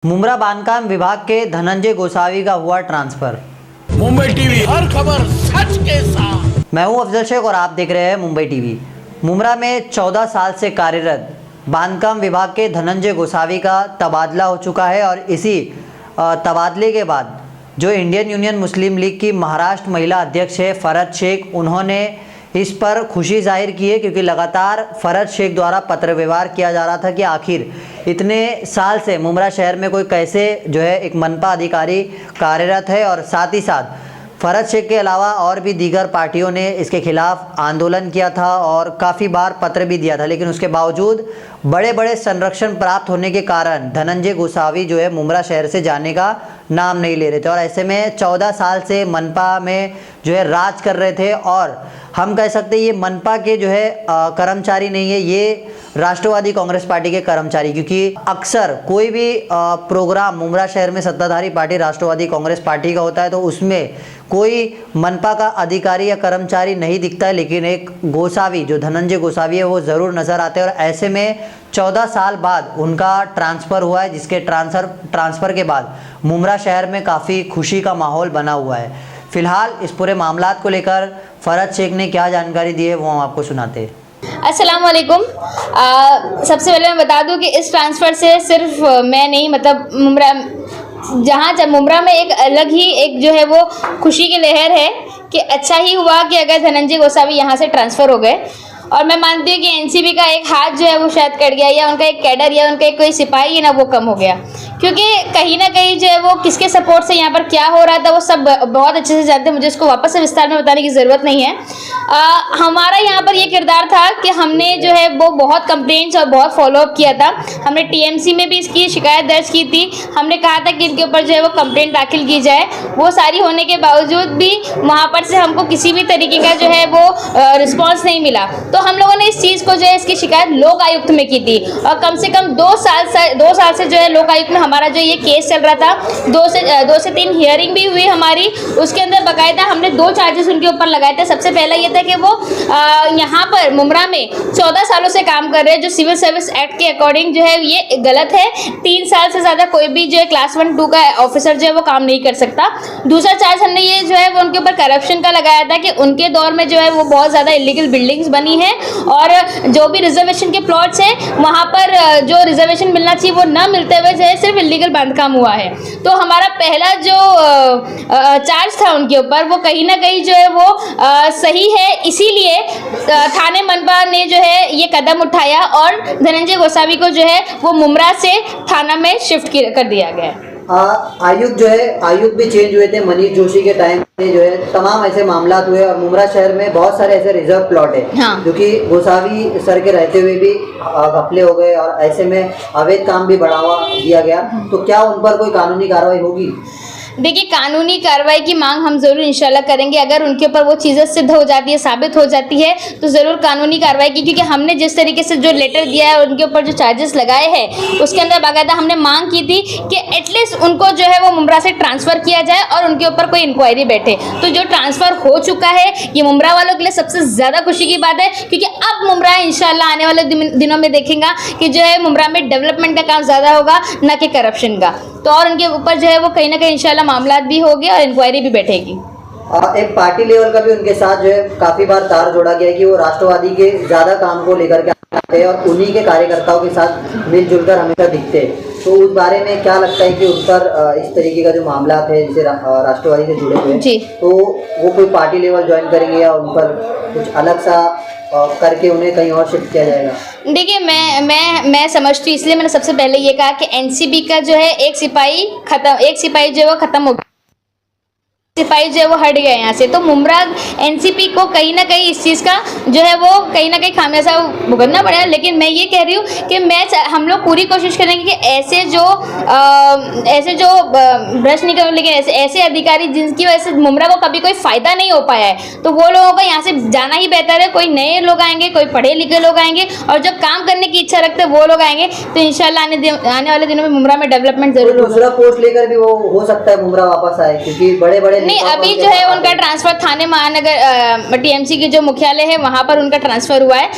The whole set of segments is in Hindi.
मुमरा बांधकाम विभाग के धनंजय गोसावी का हुआ ट्रांसफर। मुंबई टीवी, हर खबर सच के साथ। मैं हूं अफजल शेख और आप देख रहे हैं मुंबई टीवी। मुमरा में 14 साल से कार्यरत बांधकाम विभाग के धनंजय गोसावी का तबादला हो चुका है और इसी तबादले के बाद जो इंडियन यूनियन मुस्लिम लीग की महाराष्ट्र महिला अध्यक्ष है फरहत शेख, उन्होंने इस पर खुशी जाहिर की है क्योंकि लगातार फरहत शेख द्वारा पत्र व्यवहार किया जा रहा था कि आखिर इतने साल से मुमरा शहर में कोई कैसे जो है एक मनपा अधिकारी कार्यरत है और साथ ही साथ फरहत शेख के अलावा और भी दीगर पार्टियों ने इसके खिलाफ आंदोलन किया था और काफ़ी बार पत्र भी दिया था, लेकिन उसके बावजूद बड़े बड़े संरक्षण प्राप्त होने के कारण धनंजय गोसावी जो है मुमरा शहर से जाने का नाम नहीं ले रहे थे और ऐसे में 14 साल से मनपा में जो है राज कर रहे थे और हम कह सकते हैं ये मनपा के जो है कर्मचारी नहीं है, ये राष्ट्रवादी कांग्रेस पार्टी के कर्मचारी, क्योंकि अक्सर कोई भी प्रोग्राम मुमरा शहर में सत्ताधारी पार्टी राष्ट्रवादी कांग्रेस पार्टी का होता है तो उसमें कोई मनपा का अधिकारी या कर्मचारी नहीं दिखता है, लेकिन एक गोसावी जो धनंजय गोसावी है वो ज़रूर नज़र आते हैं और ऐसे में 14 साल बाद उनका ट्रांसफ़र हुआ है, जिसके ट्रांसफ़र के बाद मुमरा शहर में काफ़ी खुशी का माहौल बना हुआ है। फिलहाल इस पूरे मामलात को लेकर फरहत शेख ने क्या जानकारी दी है वो हम आपको सुनाते हैं। अस्सलाम वालेकुम। सबसे पहले मैं बता दूं कि इस ट्रांसफ़र से सिर्फ मैं नहीं, मतलब मुमरा जब मुमरा में एक अलग ही एक जो है वो खुशी की लहर है कि अच्छा ही हुआ कि अगर धनंजय गोसावी यहाँ से ट्रांसफ़र हो गए। और मैं मानती हूँ कि एनसीपी का एक हाथ जो है वो शायद कट गया या उनका एक कैडर या उनका एक कोई सिपाही है ना वो कम हो गया, क्योंकि कहीं ना कहीं जो है वो किसके सपोर्ट से यहाँ पर क्या हो रहा था वो सब बहुत अच्छे से जानते हैं, मुझे इसको वापस से विस्तार में बताने की ज़रूरत नहीं है। हमारा यहाँ पर ये किरदार था कि हमने जो है वो बहुत कंप्लेंट्स और बहुत फॉलोअप किया था। हमने टीएमसी में भी इसकी शिकायत दर्ज की थी, हमने कहा था कि इनके ऊपर जो है वो कंप्लेंट दाखिल की जाए। वो सारी होने के बावजूद भी वहाँ पर से हमको किसी भी तरीके का जो है वो रिस्पॉन्स नहीं मिला, तो हम लोगों ने इस चीज़ को जो है इसकी शिकायत लोक आयुक्त में की थी और कम से कम 2 साल से जो है लोक आयुक्त में हमारा जो ये केस चल रहा था। 2 से 3 हियरिंग भी हुई हमारी, उसके अंदर बाकायदा हमने 2 चार्जेस उनके ऊपर लगाए थे। सबसे पहला ये था कि वो यहाँ पर मुमरा में 14 सालों से काम कर रहे हैं, जो सिविल सर्विस एक्ट के अकॉर्डिंग जो है ये गलत है। 3 साल से ज़्यादा कोई भी जो है क्लास 1-2 का ऑफिसर जो है वो काम नहीं कर सकता। दूसरा चार्ज हमने ये जो है वो उनके ऊपर करप्शन का लगाया था कि उनके दौर में जो है वो बहुत ज़्यादा इलीगल बिल्डिंग्स बनी है और जो भी रिजर्वेशन के प्लॉट्स हैं वहाँ पर जो रिजर्वेशन मिलना चाहिए वो न मिलते हुए जो है सिर्फ इलीगल बांधकाम हुआ है। तो हमारा पहला जो चार्ज था उनके ऊपर वो कहीं ना कहीं जो है वो सही है, इसीलिए थाने मनपा ने जो है ये कदम उठाया और धनंजय गोसावी को जो है वो मुमरा से थाना में शिफ्ट कर दिया गया। आयुक्त जो है आयुक्त भी चेंज हुए थे मनीष जोशी के टाइम में, जो है तमाम ऐसे मामला हुए और मुमरा शहर में बहुत सारे ऐसे रिजर्व प्लॉट है हाँ। जो कि गोसावी सर के रहते हुए भी घपले हो गए और ऐसे में अवैध काम भी बढ़ावा दिया गया, तो क्या उन पर कोई कानूनी कार्रवाई होगी? देखिए, कानूनी कार्रवाई की मांग हम ज़रूर इंशाल्लाह करेंगे। अगर उनके ऊपर वो चीज़ें सिद्ध हो जाती है, साबित हो जाती है तो ज़रूर कानूनी कार्रवाई की, क्योंकि हमने जिस तरीके से जो लेटर दिया है उनके ऊपर जो चार्जेस लगाए हैं उसके अंदर बाकायदा हमने मांग की थी कि एटलीस्ट उनको जो है वो मुमरा से ट्रांसफ़र किया जाए और उनके ऊपर कोई इंक्वायरी बैठे। तो जो ट्रांसफ़र हो चुका है ये मुमरा वालों के लिए सबसे ज़्यादा खुशी की बात है, क्योंकि अब मुमरा इंशाल्लाह आने वाले दिनों में देखेगा कि जो है मुमरा में डेवलपमेंट का काम ज़्यादा होगा, ना कि करप्शन का। तो और उनके ऊपर जो है वो कहीं ना कहीं इंशाल्लाह मामलात भी होंगे और इंक्वायरी भी बैठेगी। एक पार्टी लेवल का भी उनके साथ जो है काफी बार तार जोड़ा गया है कि वो राष्ट्रवादी के ज्यादा काम को लेकर के आते हैं और उन्हीं के कार्यकर्ताओं के साथ मिलजुल कर हमेशा दिखते हैं, तो उस बारे में क्या लगता है कि उन पर इस तरीके का जो मामला है जैसे राष्ट्रवादी से जुड़े हुए हैं तो वो कोई पार्टी लेवल ज्वाइन करेंगे या उन पर कुछ अलग सा करके उन्हें कहीं और शिफ्ट किया जाएगा? देखिए, मैं समझती हूँ, इसलिए मैंने सबसे पहले ये कहा कि एनसीबी का जो है एक सिपाही जो है वो खत्म हो गया, सिपाही जो है वो हट गए यहाँ से। तो मुमरा एनसीपी को कहीं ना कहीं इस चीज़ का जो है वो कहीं ना कहीं खामियाजा भुगतना पड़ेगा। लेकिन मैं ये कह रही हूँ कि हम लोग पूरी कोशिश करेंगे कि ऐसे जो भ्रष्ट नहीं करें, लेकिन ऐसे अधिकारी जिनकी वजह से मुमरा को कभी कोई फ़ायदा नहीं हो पाया है तो वो लोगों को यहाँ से जाना ही बेहतर है। कोई नए लोग आएंगे, कोई पढ़े लिखे लोग आएंगे और जो काम करने की इच्छा रखते हैं वो लोग आएंगे, तो इंशाल्लाह आने वाले दिनों में मुमरा में डेवलपमेंट जरूर। दूसरा पोस्ट लेकर भी वो हो सकता है मुमरा वापस आए, क्योंकि बड़े बड़े नहीं, अभी जो है उनका ट्रांसफर थाने महानगर टीएमसी की जो मुख्यालय है वहाँ पर उनका ट्रांसफर हुआ है।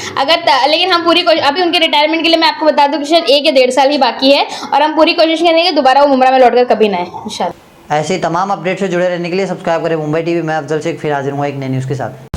लेकिन हम पूरी कोशिश, अभी उनके रिटायरमेंट के लिए मैं आपको बता दूं कि शायद 1 या 1.5 साल ही बाकी है, और हम पूरी कोशिश करेंगे कि दोबारा वो मुमरा में लौटकर कभी ना आए इंशाल्लाह। ऐसे ही तमाम अपडेट से जुड़े रहने के लिए सब्सक्राइब करें मुंबई टीवी। मैं अफजल शेख फिर हाजिर हूँ एक नई न्यूज़ के साथ।